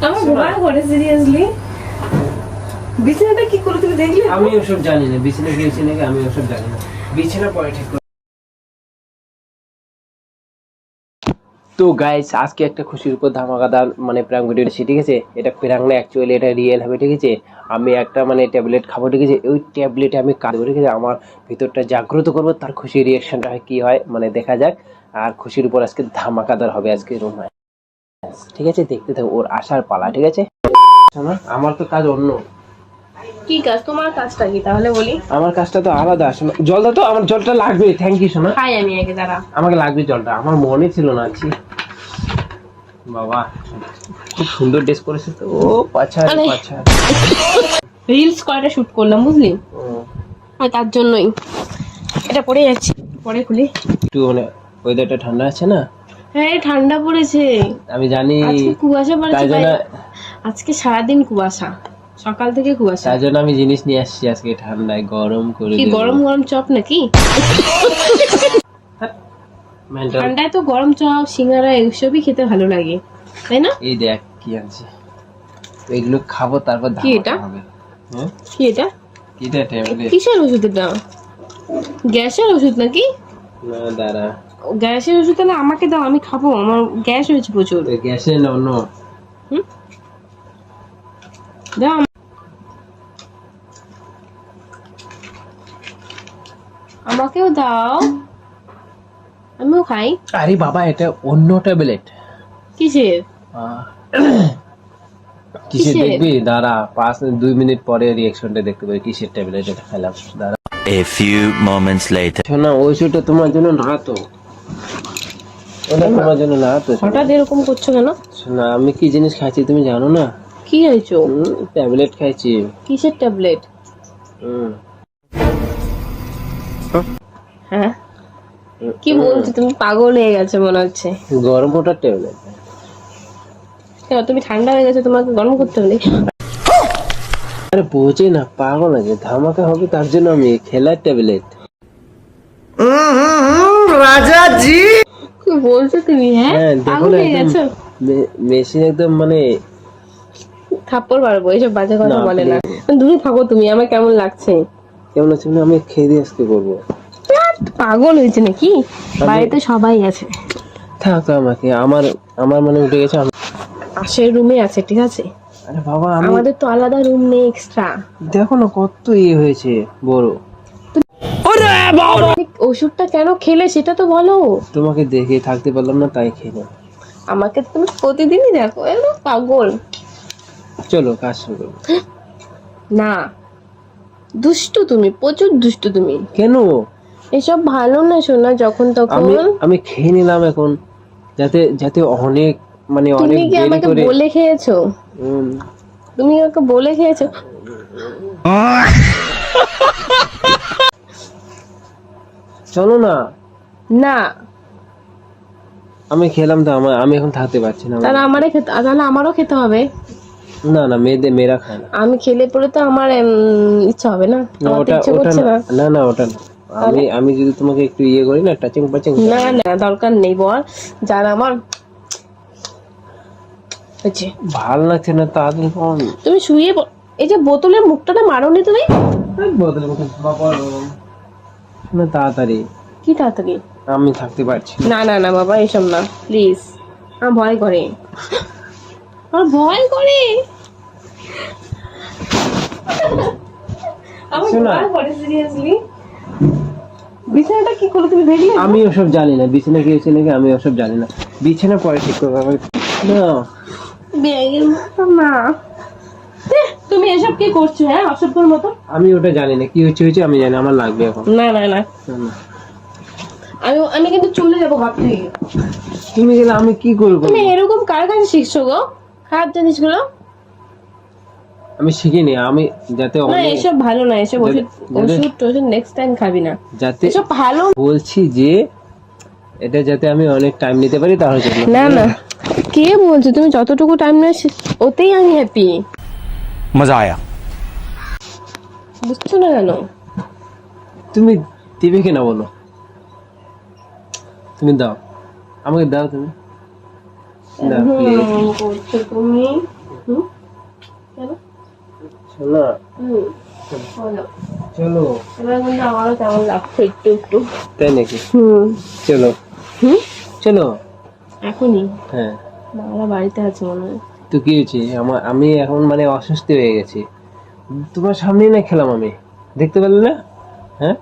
আমার ঘুমায় পড়ে সিরিয়াসলি। বিছানাটা কি করে তুমি দেখলে? আমি ওসব জানি না, বিছানা গিয়েছি নাকি আমি ওসব জানি না, বিছানা পরে ঠিক করে। তো গাইস আজকে একটা খুশির উপর ধামাকাদার মানে প্র্যাঙ্ক ভিডিও দিচ্ছি, ঠিক আছে? এটা প্র্যাঙ্ক না, অ্যাকচুয়ালি এটা রিয়েল হবে, ঠিক আছে? আমি একটা মানে ট্যাবলেট খাবো, ঠিক আছে? ওই ট্যাবলেটে আমি কাঁদবো, ঠিক আছে? আমার ভিতরটা জাগ্রত করবো, তার খুশির রিয়াকশনটা কি হয় মানে দেখা যাক। আর খুশির উপর আজকে ধামাকাদার হবে আজকে রুম, ঠিক আছে? দেখতে থাকো, ওর আসার পালা, ঠিক আছে? শোনো, আমার তো কাজ অন্য। কি কাজ? তোমার কাজটা কি তাহলে বলি? আমার কাজটা তো আলাদা। শোনো, জলটা তো আমার জলটা লাগবে। থ্যাংক ইউ শোনো। খাই আমি আগে, দাঁড়া। আমাকে লাগবে জলটা, আমার মনে ছিল না। আছি বাবা, খুব সুন্দর ড্রেস করেছে তো। ও পাছা পাছা, রিলস কয়টা শুট করলাম বুঝলি, আর তার জন্যই এটা পরে যাচ্ছি। পরে খুলি। একটু মানে ওয়েদারটা ঠান্ডা আছে না? হ্যাঁ ঠান্ডা পড়েছে, আমি জানি। আজকে কুয়াশা পড়েছে, তাই জন্য আজকে সারাদিন কুয়াশা, সকাল থেকে কুয়াশা। তাই জন্য আমি জিনিস নিয়ে আসছি আজকে ঠান্ডায় গরম করে কি দেবো। গরম গরম চপ নাকি? মেন্টাল। ঠান্ডায় তো গরম চপ সিঙ্গারা এইসবই খেতে ভালো লাগে, তাই না? এই দেখ কি আছে, এগুলো খাবো তারপর কি এটা? ধামাকা হবে। হ্যাঁ কি এটা? কিটা ট্যাবলেট? কিসের ওষুধ এটা? গ্যাসের ওষুধ নাকি? না দাঁড়া, গ্যাসের ওষুধ তাহলে আমাকে দাও, আমি খাবো, আমার গ্যাস হয়েছে প্রচুর। গ্যাসের না অন্য। দাও আমাকেও দাও, আমিও খাই। আরে বাবা, এটা অন্য ট্যাবলেট। কিসের? কিসের দেখবি? দাঁড়া, 2 মিনিট পরে রিঅ্যাকশনটা দেখতে পাবি। কিসের ট্যাবলেট এটা খেলাম, দাঁড়া। A few moments later. শোনা, ওষুধটা তোমার জন্য না তো, ওটা তোমার জন্য না তো। হঠাৎ এরকম করছো কেন? শোনা, আমি কি জিনিস খাইছি তুমি জানো না? কি হয়েছো? ট্যাবলেট খাইছি। কিসের ট্যাবলেট? হ্যাঁ কি বলছো তুমি? পাগল হয়ে গেছে মনে হচ্ছে। গরম ওঠার ট্যাবলেট। কেন তুমি ঠান্ডা হয়ে গেছে, তোমাকে গরম করতে হবে? আরে বোঝে না, পাগল আছে, ধামাকা হবে তার জন্য আমি খেলার ট্যাবলেট। রাজা জি, কি বলছো তুমি? হ্যাঁ দেখো পাগল না, হয়ে গেছো। মেশিন একদম মানে থাপ্পড় মারবো, এসব বাজে কথা না, বলে না। দূরে থাকো তুমি, আমার কেমন লাগছে। কেমন আছে মানে আমি খেয়ে দিয়ে আজকে করবো। পাগল হয়েছে নাকি? বাড়িতে সবাই আছে। থাক, আমাকে আমার আমার মানে উঠে গেছে। পাশের রুমে আছে, ঠিক আছে? আরে বাবা, আমাদের তো আলাদা রুম নেই এক্সট্রা। দেখো না কত হয়েছে বড়। ওষুধটা কেন খেলে সেটা তো বলো। তোমাকে দেখে থাকতে পারলাম না, তাই খেলাম। আমাকে তো তুমি প্রতিদিনই দেখো, একদম পাগল। চলো কাজ শুরু করো। না, দুষ্টু তুমি, প্রচুর দুষ্টু তুমি। কেন? এসব ভালো না শোনা, যখন তখন। আমি খেয়ে নিলাম এখন, যাতে যাতে অনেক মানে অনেক তুমি কি দেরি আমাকে করে। বলে খেয়েছো? তুমি আমাকে বলে খেয়েছো? চলো না। না, আমি খেলাম তো, আমি এখন থাকতে পারছি না। তাহলে আমারও খেতে হবে। না না, মেয়েরা খায় না। আমি খেলে পরে তো আমার ইচ্ছা হবে না, আমার তো ইচ্ছে করছে না। না না, ওটা না। আমি যদি তোমাকে একটু ইয়ে করি না, টাচিং পাচিং। না না, দরকার নেই বল। যারা আমার হচ্ছে ভাল লাগছে না, তাড়াতাড়ি কোন তুমি শুয়ে এই যে বোতলের মুখটা মারোনি তুমি। বদলে বাবা না, তাড়াতাড়ি। কি তাড়াতাড়ি? আমি থাকতে পারছি না না না বাবা, এসব না প্লিজ, আমার ভয় করে, আমার ভয় করে, আমার ভয় করে সিরিয়াসলি। বিছানাটা কি করে তুমি দেখলে? আমি ওসব জানি না, বিছানা কি হয়েছে নাকি আমি ওসব জানি না। বিছানা পরে ঠিক করবো না। ব্যাগের মতো না। তুমি এসব কি করছো? হ্যাঁ অসভ্যর মতো। আমি ওটা জানি না, কি হয়েছে আমি জানি, আমার লাগবে এখন। না না না, আমি কিন্তু চলে যাবো ঘর থেকে। তুমি গেলে আমি কি করবো? তুমি এরকম কার কাছে শিখছো গো খারাপ জিনিসগুলো? আমি শিখিনি, আমি যাতে না এসব ভালো না, এসব ওষুধ নেক্সট টাইম খাবি না, যাতে এসব ভালো বলছি যে এটা যাতে আমি অনেক টাইম নিতে পারি তার জন্য। না না, কে বলছো? তুমি যতটুকু টাইম নেয় ওতেই আমি হ্যাপি। मजा आया। বুঝছো না কেন? তুমি দিবে কিনা বলো, তুমি দাও, আমাকে দাও তুমি। না প্লিজ করছো তুমি? কেন? শোনা বলো। চলো। এবার কিন্তু আমারও কেমন লাগছে একটু একটু। তাই নাকি? হুম। চলো হুম? চলো। এখনই? হ্যাঁ। বাংলা বাড়িতে আছে মনে হয়। তো কি হয়েছে? আমি এখন মানে অসুস্থ হয়ে গেছি, তোমার সামনেই না খেলাম আমি, দেখতে পেলে না? হ্যাঁ